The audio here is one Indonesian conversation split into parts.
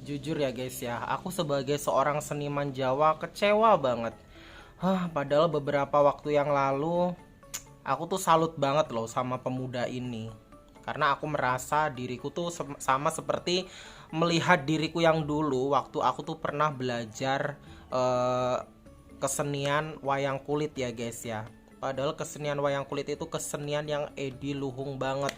Jujur ya guys ya, aku sebagai seorang seniman Jawa kecewa banget. Padahal beberapa waktu yang lalu aku tuh salut banget loh sama pemuda ini. Karena aku merasa diriku tuh sama seperti melihat diriku yang dulu waktu aku tuh pernah belajar eh, kesenian wayang kulit ya guys ya. Padahal kesenian wayang kulit itu kesenian yang luhung banget.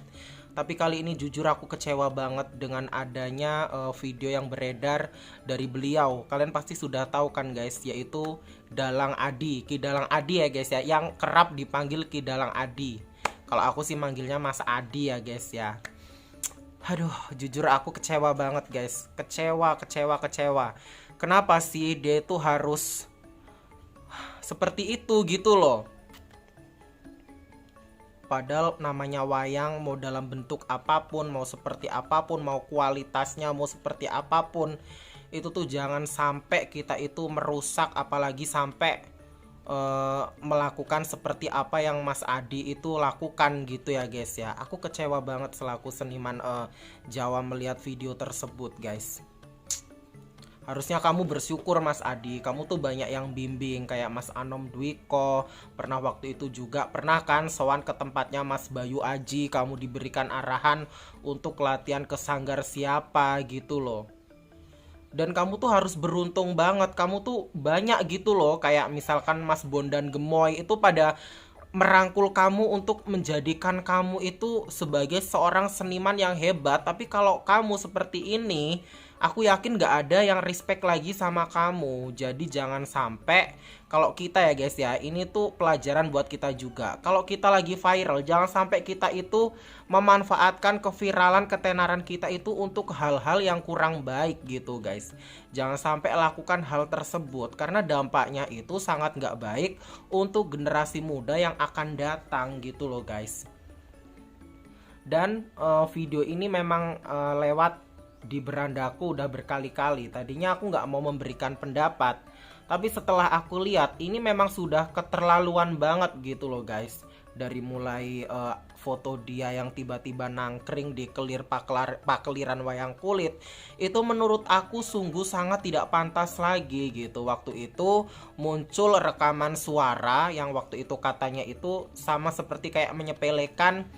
Tapi kali ini jujur aku kecewa banget dengan adanya video yang beredar dari beliau. Kalian pasti sudah tahu kan guys, yaitu Dalang Adi, Ki Dalang Adi ya guys ya, yang kerap dipanggil Ki Dalang Adi. Kalau aku sih manggilnya Mas Adi ya guys ya. Aduh, jujur aku kecewa banget guys. Kecewa, kecewa, kecewa. Kenapa sih dia itu harus seperti itu gitu loh? Padahal namanya wayang, mau dalam bentuk apapun, mau seperti apapun, mau kualitasnya, mau seperti apapun, itu tuh jangan sampai kita itu merusak, apalagi sampai melakukan seperti apa yang Mas Adi itu lakukan gitu ya guys ya. Aku kecewa banget selaku seniman Jawa melihat video tersebut guys. Harusnya kamu bersyukur Mas Adi, kamu tuh banyak yang bimbing kayak Mas Anom Dwiko. Pernah waktu itu juga pernah kan sowan ke tempatnya Mas Bayu Aji, kamu diberikan arahan untuk latihan ke sanggar siapa gitu loh. Dan kamu tuh harus beruntung banget, kamu tuh banyak gitu loh, kayak misalkan Mas Bondan Gemoy itu pada merangkul kamu untuk menjadikan kamu itu sebagai seorang seniman yang hebat. Tapi kalau kamu seperti ini, aku yakin gak ada yang respect lagi sama kamu. Jadi jangan sampai, kalau kita ya guys ya, ini tuh pelajaran buat kita juga. Kalau kita lagi viral, jangan sampai kita itu memanfaatkan keviralan, ketenaran kita itu untuk hal-hal yang kurang baik gitu guys. Jangan sampai lakukan hal tersebut, karena dampaknya itu sangat gak baik untuk generasi muda yang akan datang gitu loh guys. Dan video ini memang lewat di berandaku udah berkali-kali. Tadinya aku nggak mau memberikan pendapat, tapi setelah aku lihat ini memang sudah keterlaluan banget gitu loh guys. Dari mulai foto dia yang tiba-tiba nangkring di pakeliran wayang kulit, itu menurut aku sungguh sangat tidak pantas lagi gitu. Waktu itu muncul rekaman suara yang waktu itu katanya itu sama seperti kayak menyepelekan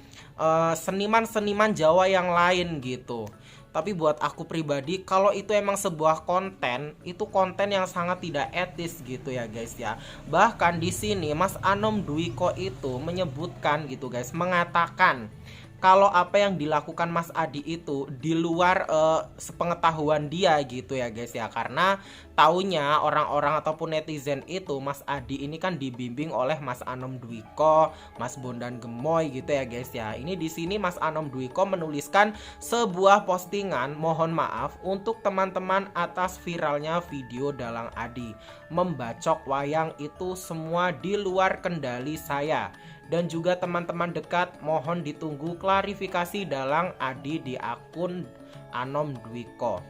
seniman-seniman Jawa yang lain gitu. Tapi buat aku pribadi, kalau itu emang sebuah konten, itu konten yang sangat tidak etis gitu ya guys ya. Bahkan di sini Mas Anom Dwiko itu menyebutkan gitu guys, mengatakan kalau apa yang dilakukan Mas Adi itu di luar sepengetahuan dia gitu ya guys ya. Karena taunya orang-orang ataupun netizen itu Mas Adi ini kan dibimbing oleh Mas Anom Dwiko, Mas Bondan Gemoy gitu ya guys ya. Ini di sini Mas Anom Dwiko menuliskan sebuah postingan, mohon maaf untuk teman-teman atas viralnya video Dalang Adi. Membacok wayang itu semua di luar kendali saya. Dan juga teman-teman dekat, mohon ditunggu klarifikasi Dalang Adi di akun Anom Dwiko.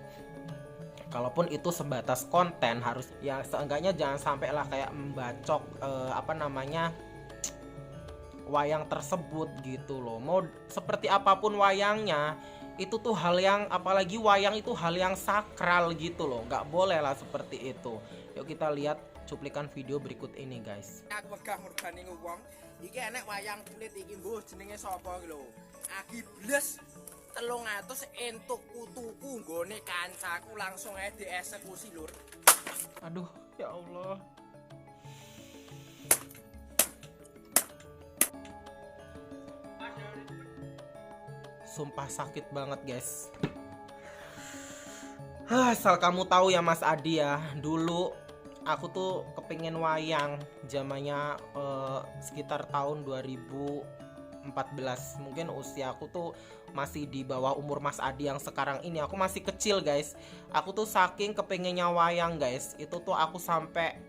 Kalaupun itu sebatas konten, harus ya seenggaknya jangan sampai lah kayak membacok wayang tersebut gitu loh. Mau seperti apapun wayangnya, itu tuh hal yang, apalagi wayang itu hal yang sakral gitu loh. Nggak boleh lah seperti itu. Yuk kita lihat cuplikan video berikut ini guys. Aku wegah mergane wong iki enek wayang kulit iki mbuh jenenge sapa iki lho. Agi bles 300 entuk kutuku nggone kancaku langsung ae dieksekusi lur. Aduh, ya Allah. Sumpah sakit banget guys. Asal kamu tahu ya Mas Adi ya, dulu aku tuh kepingin wayang zamannya sekitar tahun 2014. Mungkin usia aku tuh masih di bawah umur Mas Adi yang sekarang ini. Aku masih kecil guys. Aku tuh saking kepengennya wayang guys, itu tuh aku sampai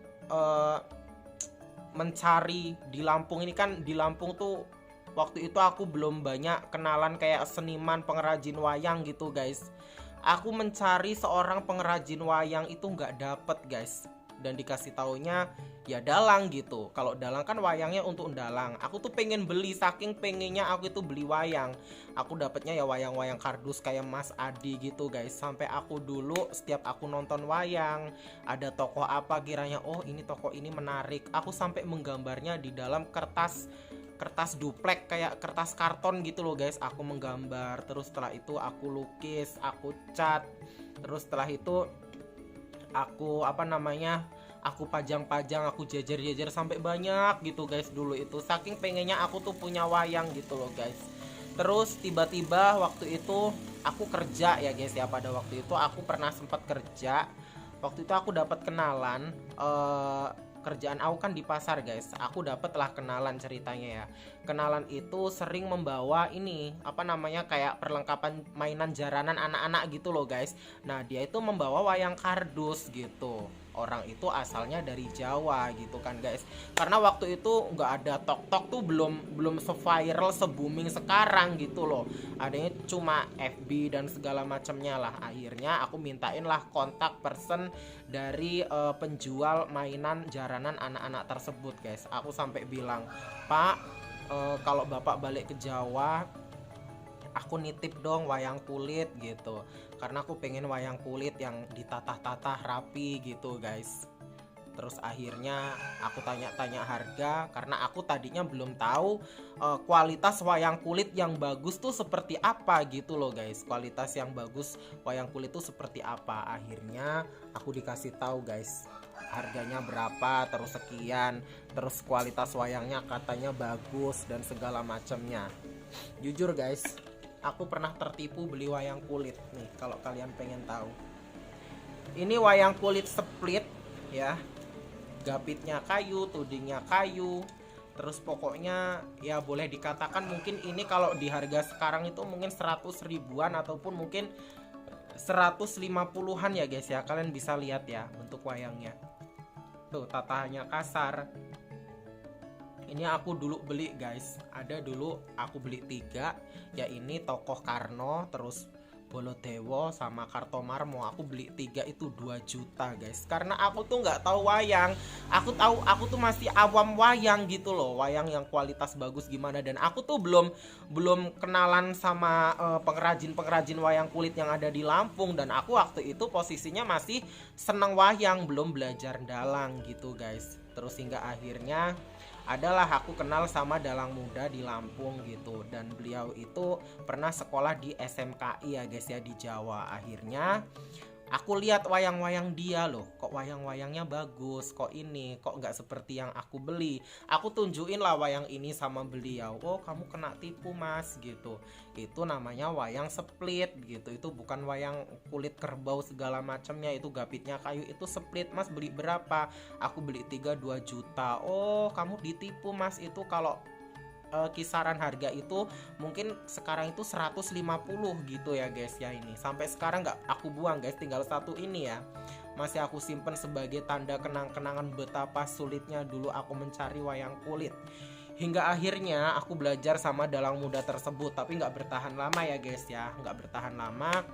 mencari di Lampung. Ini kan di Lampung tuh waktu itu aku belum banyak kenalan kayak seniman pengrajin wayang gitu guys. Aku mencari seorang pengrajin wayang itu nggak dapet guys. dan dikasih taunya ya dalang gitu. Kalau dalang kan wayangnya untuk dalang. Aku tuh pengen beli, saking pengennya aku itu beli wayang. Aku dapetnya ya wayang-wayang kardus kayak Mas Adi gitu guys. Sampai aku dulu setiap aku nonton wayang, ada tokoh apa kiranya, oh ini tokoh ini menarik, aku sampai menggambarnya di dalam kertas duplek kayak kertas karton gitu loh guys. Aku menggambar, terus setelah itu aku lukis, aku cat, terus setelah itu aku aku pajang-pajang, aku jajar-jajar sampai banyak gitu guys. Dulu itu saking pengennya aku tuh punya wayang gitu loh guys. Terus tiba-tiba waktu itu aku kerja ya guys ya. Pada waktu itu aku pernah sempat kerja. Waktu itu aku dapat kenalan, kerjaan aku kan di pasar guys. Aku dapatlah kenalan, ceritanya ya. Kenalan itu sering membawa ini kayak perlengkapan mainan jaranan anak-anak gitu loh guys. Nah dia itu membawa wayang kardus gitu. Orang itu asalnya dari Jawa gitu kan guys. Karena waktu itu nggak ada tok-tok tuh, belum se-viral, se-booming sekarang gitu loh. Adanya cuma FB dan segala macamnya lah. Akhirnya aku mintain lah kontak person dari penjual mainan jaranan anak-anak tersebut guys. Aku sampai bilang, "Pak, kalau Bapak balik ke Jawa, aku nitip dong wayang kulit gitu, karena aku pengen wayang kulit yang ditatah-tatah rapi gitu guys." Terus akhirnya aku tanya-tanya harga, karena aku tadinya belum tahu kualitas wayang kulit yang bagus tuh seperti apa gitu loh guys. Kualitas yang bagus wayang kulit tuh seperti apa. Akhirnya aku dikasih tahu guys, harganya berapa, terus sekian, terus kualitas wayangnya katanya bagus dan segala macamnya. Jujur guys, aku pernah tertipu beli wayang kulit nih, kalau kalian pengen tahu. Ini wayang kulit split ya. Gapitnya kayu, tudingnya kayu. Terus pokoknya ya boleh dikatakan mungkin ini kalau di harga sekarang itu mungkin 100 ribuan ataupun mungkin 150-an ya guys ya. Kalian bisa lihat ya bentuk wayangnya. Tuh tatahannya kasar. Ini aku dulu beli guys. Ada dulu aku beli 3. Ya ini tokoh Karno, terus Bolodewo sama Kartomarmo. Aku beli 3 itu 2 juta guys. Karena aku tuh nggak tahu wayang. Aku tuh masih awam wayang gitu loh. Wayang yang kualitas bagus gimana, dan aku tuh belum kenalan sama pengrajin wayang kulit yang ada di Lampung. Dan aku waktu itu posisinya masih seneng wayang, belum belajar dalang gitu guys. Terus hingga akhirnya adalah aku kenal sama dalang muda di Lampung gitu, dan beliau itu pernah sekolah di SMKI ya guys ya, di Jawa. Akhirnya aku lihat wayang-wayang dia loh, kok wayang-wayangnya bagus, kok nggak seperti yang aku beli. Aku tunjukin lah wayang ini sama beliau. Oh kamu kena tipu mas gitu. Itu namanya wayang split gitu. Itu bukan wayang kulit kerbau segala macamnya. Itu gapitnya kayu, itu split. Mas beli berapa? Aku beli 3 2 juta. Oh kamu ditipu mas. Itu kalau kisaran harga itu mungkin sekarang itu 150 gitu ya guys ya. Ini sampai sekarang nggak aku buang guys, tinggal satu ini ya, masih aku simpen sebagai tanda kenang-kenangan betapa sulitnya dulu aku mencari wayang kulit. Hingga akhirnya aku belajar sama dalang muda tersebut, tapi nggak bertahan lama ya guys ya, nggak bertahan lama.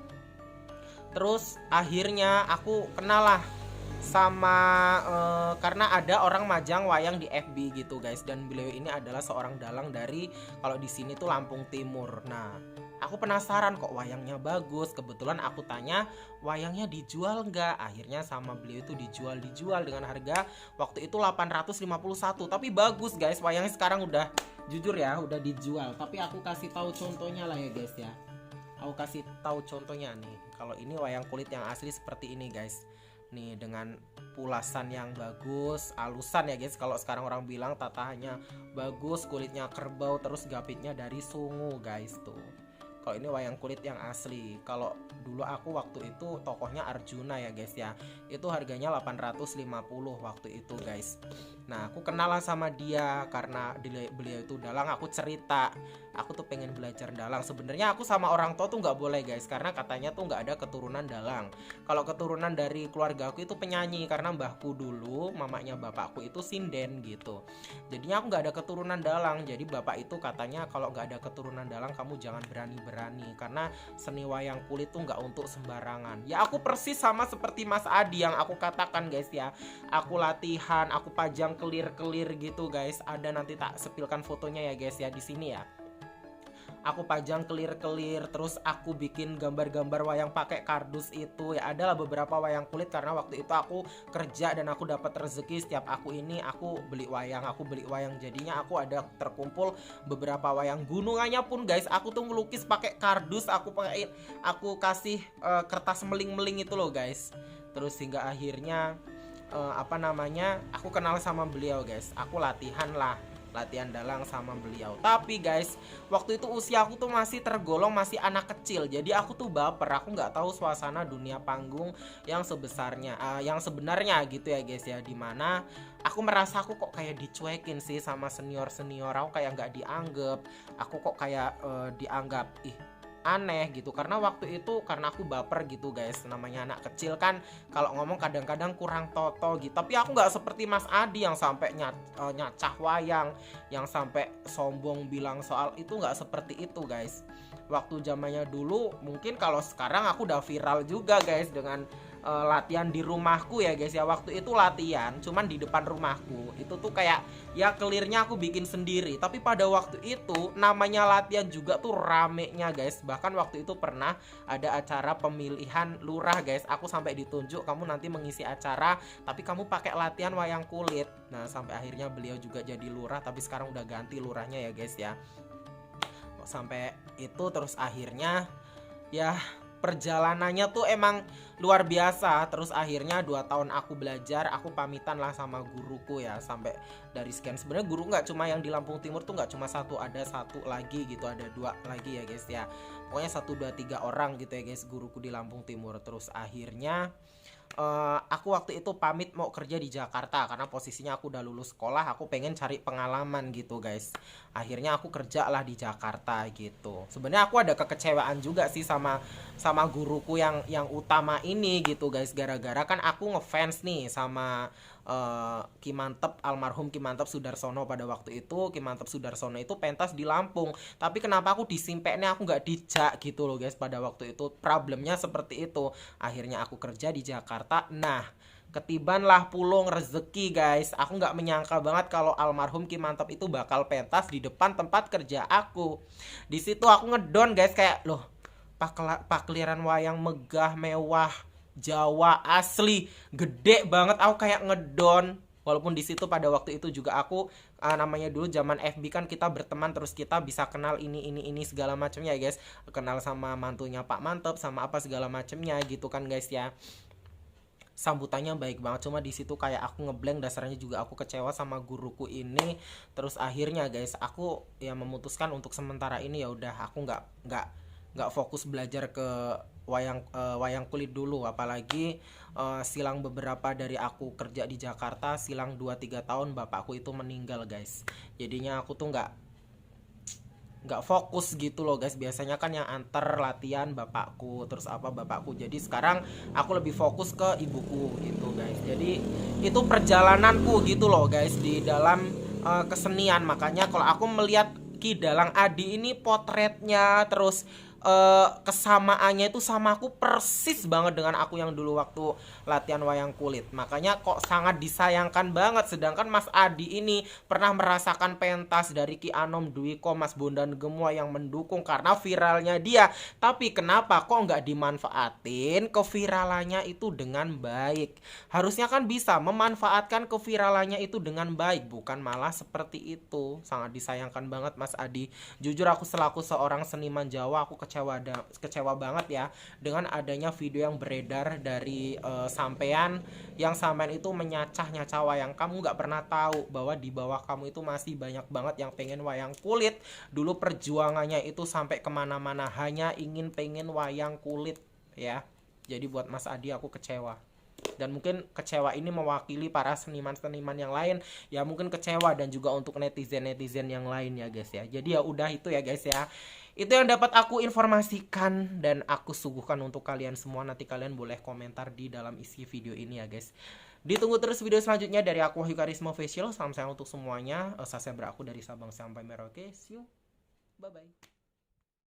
Terus akhirnya aku kenal lah sama karena ada orang majang wayang di FB gitu guys, dan beliau ini adalah seorang dalang dari, kalau di sini tuh Lampung Timur. Nah aku penasaran kok wayangnya bagus, kebetulan aku tanya wayangnya dijual nggak. Akhirnya sama beliau itu dijual dengan harga waktu itu 851, tapi bagus guys wayangnya. Sekarang udah, jujur ya, udah dijual. Tapi aku kasih tahu contohnya lah ya guys ya, aku kasih tahu contohnya nih. Kalau ini wayang kulit yang asli seperti ini guys. Nih dengan pulasan yang bagus, alusan ya guys. Kalau sekarang orang bilang tatahannya bagus, kulitnya kerbau, terus gapitnya dari sungu guys tuh. Kalau ini wayang kulit yang asli. Kalau dulu aku waktu itu tokohnya Arjuna ya guys ya, itu harganya 850 waktu itu guys. Nah aku kenal sama dia karena beliau itu dalang. Aku cerita, aku tuh pengen belajar dalang. Sebenarnya aku sama orang tua tuh nggak boleh guys, karena katanya tuh nggak ada keturunan dalang. Kalau keturunan dari keluarga aku itu penyanyi, karena mbahku dulu, mamanya bapakku itu sinden gitu. Jadinya aku nggak ada keturunan dalang. Jadi bapak itu katanya kalau nggak ada keturunan dalang kamu jangan berani berani, karena seni wayang kulit tuh nggak untuk sembarangan. Ya aku persis sama seperti Mas Adi yang aku katakan guys ya. Aku latihan, aku pajang kelir-kelir gitu guys. Ada, nanti tak sepilkan fotonya ya guys ya di sini ya. Aku pajang kelir-kelir, terus aku bikin gambar-gambar wayang pakai kardus itu ya. Adalah beberapa wayang kulit karena waktu itu aku kerja dan aku dapat rezeki. Setiap aku beli wayang, jadinya aku ada terkumpul beberapa wayang. Gunungannya pun guys, aku tuh ngelukis pakai kardus, aku kasih kertas meling-meling itu loh guys. Terus hingga akhirnya aku kenal sama beliau guys. Aku latihan dalang sama beliau. Tapi guys, waktu itu usia aku tuh masih tergolong masih anak kecil. Jadi aku tuh baper, aku nggak tahu suasana dunia panggung yang yang sebenarnya gitu ya guys ya. Dimana aku merasa aku kok kayak dicuekin sih sama senior-senior. Aku kayak nggak dianggap. Aku kok kayak dianggap aneh gitu, karena waktu itu karena aku baper gitu guys. Namanya anak kecil kan, kalau ngomong kadang-kadang kurang toto gitu. Tapi aku nggak seperti Mas Adi yang sampai nyacah wayang, yang sampai sombong bilang soal itu, nggak seperti itu guys. Waktu zamannya dulu, mungkin kalau sekarang aku udah viral juga guys dengan latihan di rumahku ya guys ya. Waktu itu latihan cuman di depan rumahku, itu tuh kayak ya kelirnya aku bikin sendiri. Tapi pada waktu itu namanya latihan juga tuh ramenya guys. Bahkan waktu itu pernah ada acara pemilihan lurah guys. Aku sampai ditunjuk, kamu nanti mengisi acara tapi kamu pakai latihan wayang kulit. Nah sampai akhirnya beliau juga jadi lurah, tapi sekarang udah ganti lurahnya ya guys ya. Sampai itu terus akhirnya ya perjalanannya tuh emang luar biasa. Terus akhirnya 2 tahun aku belajar, aku pamitan lah sama guruku ya. Sampai dari sekian, sebenarnya guru nggak cuma yang di Lampung Timur tuh, nggak cuma satu, ada satu lagi gitu, ada 2 lagi ya guys ya. Pokoknya 1, 2, 3 orang gitu ya guys guruku di Lampung Timur. Terus akhirnya aku waktu itu pamit mau kerja di Jakarta karena posisinya aku udah lulus sekolah, aku pengen cari pengalaman gitu guys. Akhirnya aku kerja lah di Jakarta gitu. Sebenarnya aku ada kekecewaan juga sih sama guruku yang utama ini gitu guys. Gara-gara kan aku ngefans nih sama Ki Mantep, almarhum Ki Mantep Sudarsono. Pada waktu itu Ki Mantep Sudarsono itu pentas di Lampung, tapi kenapa aku disimpeknya aku nggak dijak gitu loh guys. Pada waktu itu problemnya seperti itu. Akhirnya aku kerja di Jakarta. Nah ketibanlah pulung rezeki guys. Aku nggak menyangka banget kalau almarhum Ki Mantep itu bakal pentas di depan tempat kerja aku. Di situ aku ngedon guys, kayak loh, pakliran wayang megah mewah Jawa asli gede banget, aku kayak ngedon. Walaupun di situ pada waktu itu juga aku namanya dulu zaman FB kan kita berteman, terus kita bisa kenal ini segala macamnya ya guys. Kenal sama mantunya Pak Mantep sama apa segala macamnya gitu kan guys ya. Sambutannya baik banget, cuma di situ kayak aku ngeblank. Dasarnya juga aku kecewa sama guruku ini. Terus akhirnya guys aku ya memutuskan untuk sementara ini ya udah aku nggak fokus belajar ke wayang kulit dulu. Apalagi silang beberapa dari aku kerja di Jakarta, silang 2-3 tahun bapakku itu meninggal guys. Jadinya aku tuh nggak fokus gitu loh guys. Biasanya kan yang antar latihan bapakku, terus bapakku. Jadi sekarang aku lebih fokus ke ibuku gitu guys. Jadi itu perjalananku gitu loh guys di dalam kesenian. Makanya kalau aku melihat Ki Dalang Adi ini potretnya, terus kesamaannya itu sama aku persis banget dengan aku yang dulu waktu latihan wayang kulit. Makanya kok sangat disayangkan banget. Sedangkan Mas Adi ini pernah merasakan pentas dari Ki Anom Dwiko, Mas Bondan Gemua yang mendukung karena viralnya dia. Tapi kenapa kok nggak dimanfaatin keviralannya itu dengan baik? Harusnya kan bisa memanfaatkan keviralannya itu dengan baik, bukan malah seperti itu. Sangat disayangkan banget Mas Adi. Jujur aku selaku seorang seniman Jawa, aku kecewa banget ya dengan adanya video yang beredar dari sampean, yang sampean itu menyacah-nyacah wayang. Kamu nggak pernah tahu bahwa di bawah kamu itu masih banyak banget yang pengen wayang kulit. Dulu perjuangannya itu sampai kemana-mana hanya pengen wayang kulit ya. Jadi buat Mas Adi aku kecewa. Dan mungkin kecewa ini mewakili para seniman-seniman yang lain ya, mungkin kecewa, dan juga untuk netizen-netizen yang lain ya guys ya. Jadi ya udah itu ya guys ya. Itu yang dapat aku informasikan dan aku suguhkan untuk kalian semua. Nanti kalian boleh komentar di dalam isi video ini ya guys. Ditunggu terus video selanjutnya dari aku, Wahyu Karisma Official. Salam sayang untuk semuanya. Saya beraku dari Sabang sampai Merauke. See you. Bye bye.